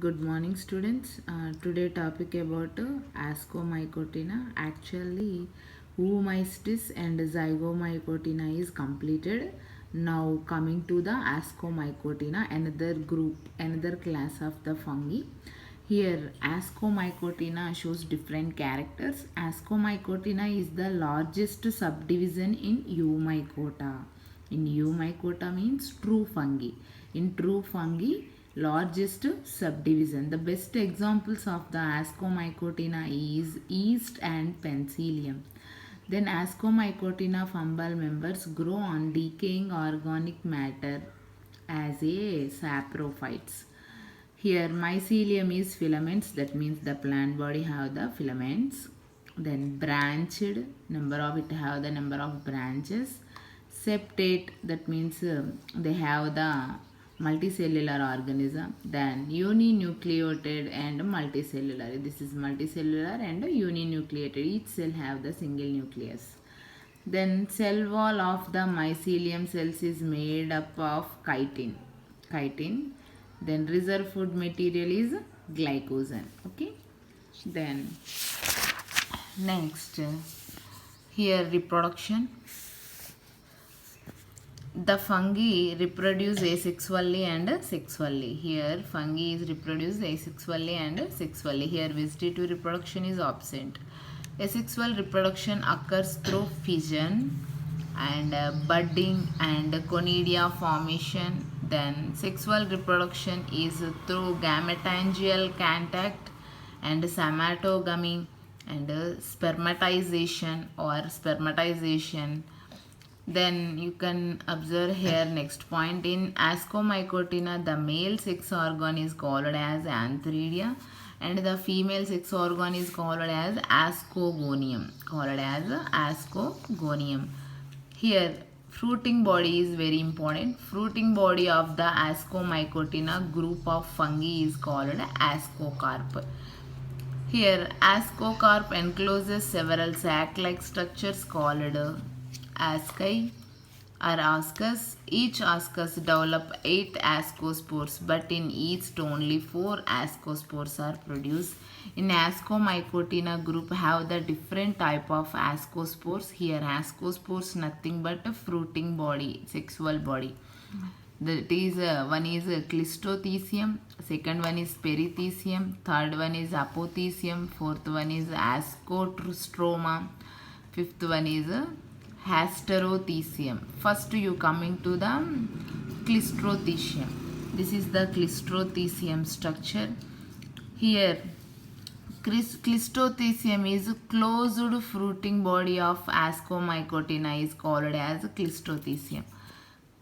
Good morning, students. Today topic about Ascomycotina. Actually, oomycetes and zygomycotina is completed. Now coming to the Ascomycotina, another group, another class of the fungi. Here, Ascomycotina shows different characters. Ascomycotina is the largest subdivision in Eumycota. In Eumycota means true fungi. In true fungi, largest subdivision. The best examples of the Ascomycotina is yeast and penicillium. Then Ascomycotina fungal members grow on decaying organic matter as a saprophytes. Here mycelium is filaments, that means the plant body have the filaments. Then branched, number of it have the number of branches. Septate, that means they have the multicellular organism. Then uninucleated and multicellular. This is multicellular and uninucleated. Each cell have the single nucleus. Then cell wall of the mycelium cells is made up of chitin. Chitin. Then reserve food material is glycogen. Okay. Then next, here reproduction. The fungi reproduce asexually and sexually. Here fungi is reproduced asexually and sexually. Here vegetative reproduction is absent. Asexual reproduction occurs through fission and budding and conidia formation. Then sexual reproduction is through gametangial contact and somatogamy and spermatization or spermatization. Then you can observe here next point. In Ascomycotina, the male sex organ is called as antheridia and the female sex organ is called as ascogonium. Here fruiting body is very important. Fruiting body of the Ascomycotina group of fungi is called ascocarp. Here ascocarp encloses several sac-like structures called asci or ascus. Each ascus develop 8 ascospores, but in each only 4 ascospores are produced. In Ascomycotina group have the different type of ascospores. Here ascospores nothing but a fruiting body, sexual body. That is one is Clistothecium, second one is Perithecium, third one is Apothecium, fourth one is Ascostroma, fifth one is Hasterothecium. First you coming to the Clistothecium. This is the Clistothecium structure. Here Clistothecium is closed fruiting body of Ascomycotina is called as Clistothecium.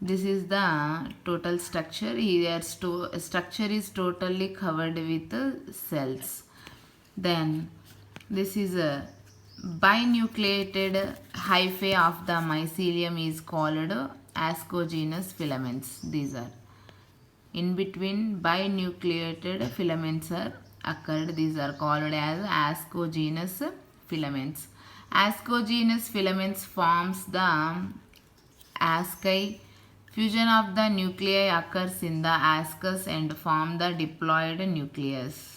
This is the total structure. Here structure is totally covered with cells. Then this is a binucleated hyphae of the mycelium is called ascogenous filaments. These are in between binucleated filaments are occurred. These are called as ascogenous filaments. Ascogenous filaments forms the asci. Fusion of the nuclei occurs in the ascus and form the diploid nucleus.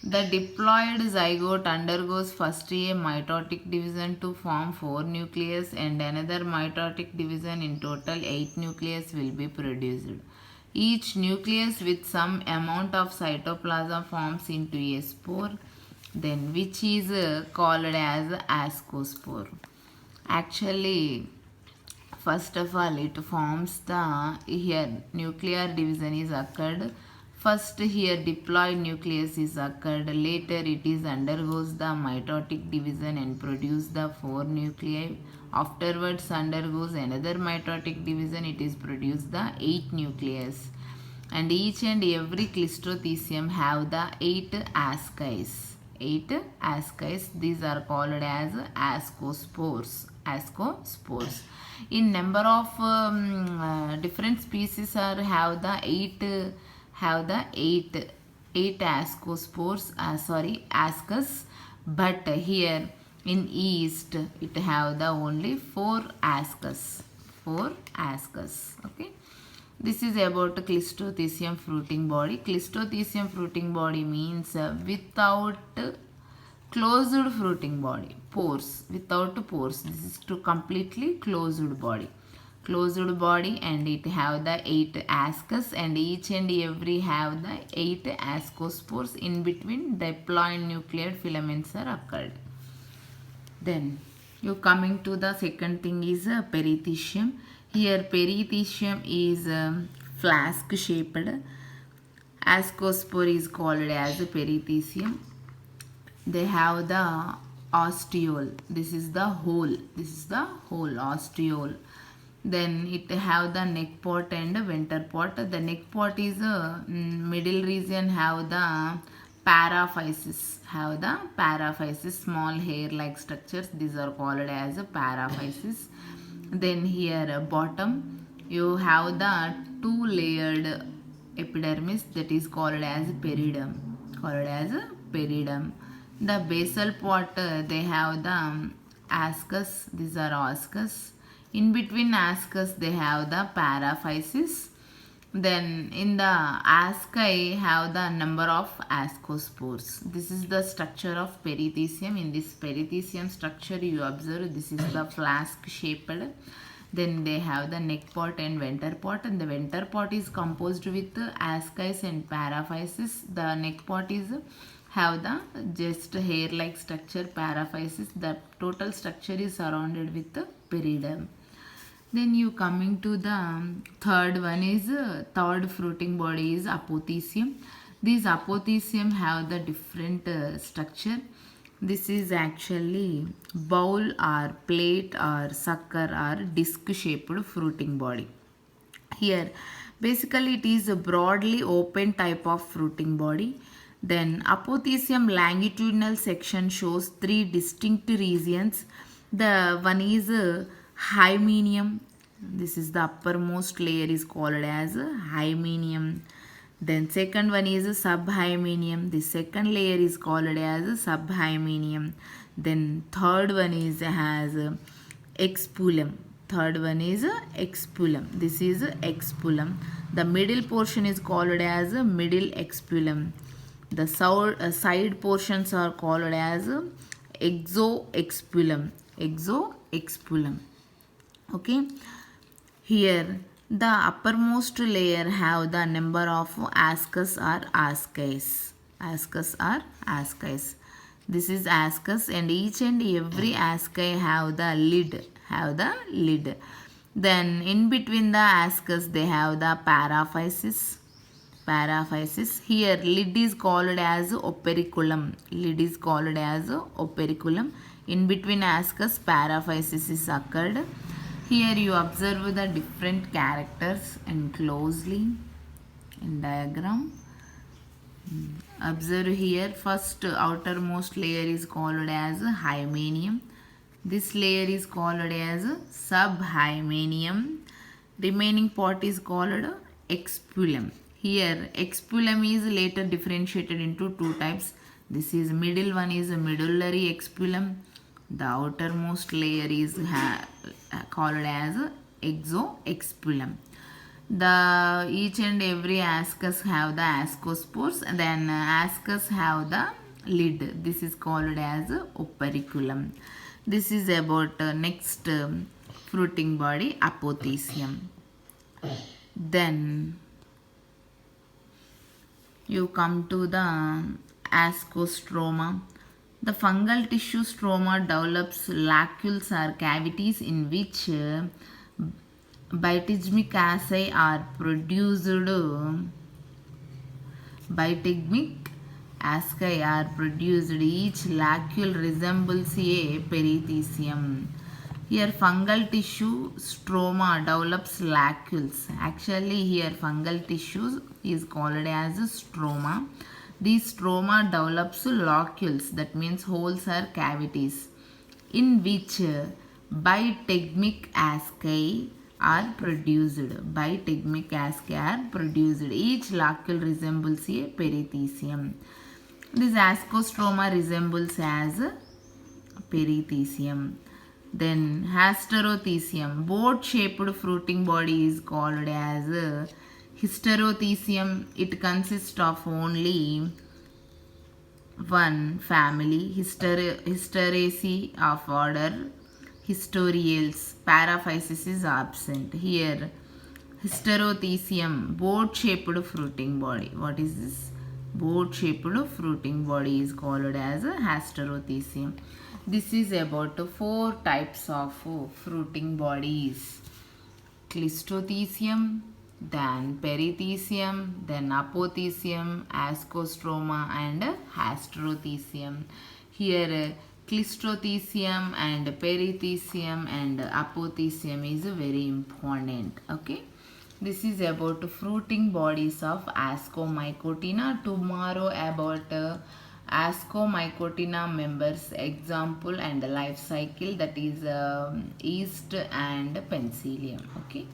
The diploid zygote undergoes first a mitotic division to form 4 nucleus and another mitotic division. In total 8 nucleus will be produced. Each nucleus with some amount of cytoplasm forms into a spore, then which is called as ascospore. Actually, first of all it forms the, here nuclear division is occurred. First here diploid nucleus is occurred. Later it is undergoes the mitotic division and produce the 4 nuclei. Afterwards undergoes another mitotic division. It is produced the 8 nucleus. And each and every Clistothecium have the 8 asci. 8 asci. These are called as ascospores. In number of different species are have the 8 ascospores, ascus, but here in yeast it have the only 4 ascus. Okay. This is about Cleistothecium fruiting body. Cleistothecium fruiting body means without closed fruiting body, pores, without pores. This is to completely closed body. Closed body, and it have the 8 ascus, and each and every have the 8 ascospores. In between diploid nuclear filaments are occurred. Then you coming to the second thing is perithecium. Here perithecium is flask shaped. Ascospore is called as perithecium. They have the ostiole. This is the hole. This is the hole, ostiole. Then it have the neck pot and venter pot. The neck pot is middle region have the paraphysis. Have the paraphysis, small hair like structures. These are called as paraphysis. Then here bottom you have the 2-layered epidermis, that is called as periderm. Called as periderm. The basal part they have the ascus. These are ascus. In between ascus they have the paraphysis. Then in the asci have the number of ascospores. This is the structure of perithecium. In this perithecium structure you observe this is the flask shaped. Then they have the neck pot and venter pot, and the venter pot is composed with asci and paraphysis. The neck pot is have the just hair like structure, paraphysis. The total structure is surrounded with the periderm. Then you coming to the third one is third fruiting body is apothecium. These apothecium have the different structure. This is actually bowl or plate or sucker or disc shaped fruiting body. Here basically it is a broadly open type of fruiting body. Then apothecium longitudinal section shows 3 distinct regions. The one is hymenium. This is the uppermost layer is called as hymenium. Then second one is subhymenium. The second layer is called as subhymenium. Then third one is has expullum. Third one is expullum. This is expullum. The middle portion is called as middle expullum. The side portions are called as exoexpullum. Exoexpullum. Okay. Here the uppermost layer have the number of ascus or ascis. Ascus or ascis. This is ascus, and each and every asci have the lid. Have the lid. Then in between the ascus they have the paraphysis. Paraphysis. Here lid is called as operculum. Lid is called as operculum. In between ascus paraphysis is occurred. Here you observe the different characters and closely in diagram. Observe here, first outermost layer is called as hymenium. This layer is called as subhymenium. Remaining part is called expullum. Here expullum is later differentiated into 2 types. This is middle one is a medullary expullum. The outermost layer is called as exoexpullum. The each and every ascus have the ascospores, and then ascus have the lid. This is called as operculum. This is about next fruiting body, apothecium. Then you come to the ascostroma. The fungal tissue stroma develops lacules or cavities in which bitegmic asci are produced. Bitegmic asci are produced. Each lacule resembles a perithecium. Here fungal tissue stroma develops lacules. Actually here fungal tissue is called as stroma. These stroma develops locules, that means holes or cavities, in which bitegmic asci are produced. Bitegmic asci are produced. Each locule resembles a perithecium. This ascostroma resembles as perithecium. Then Hysterothecium, boat-shaped fruiting body is called as Hysterothecium. It consists of only one family, Hysteraceae of order Historiales. Paraphysis is absent. Here, Hysterothecium, boat-shaped fruiting body. What is this? Boat-shaped fruiting body is called as a Hysterothecium. This is about 4 types of fruiting bodies. Clistothecium, then Perithecium, then Apothecium, Ascostroma and Hysterothecium. Here Clistothecium and Perithecium and Apothecium is very important. Okay. This is about fruiting bodies of Ascomycotina. Tomorrow about Ascomycotina members example and life cycle, that is yeast and penicillium. Okay.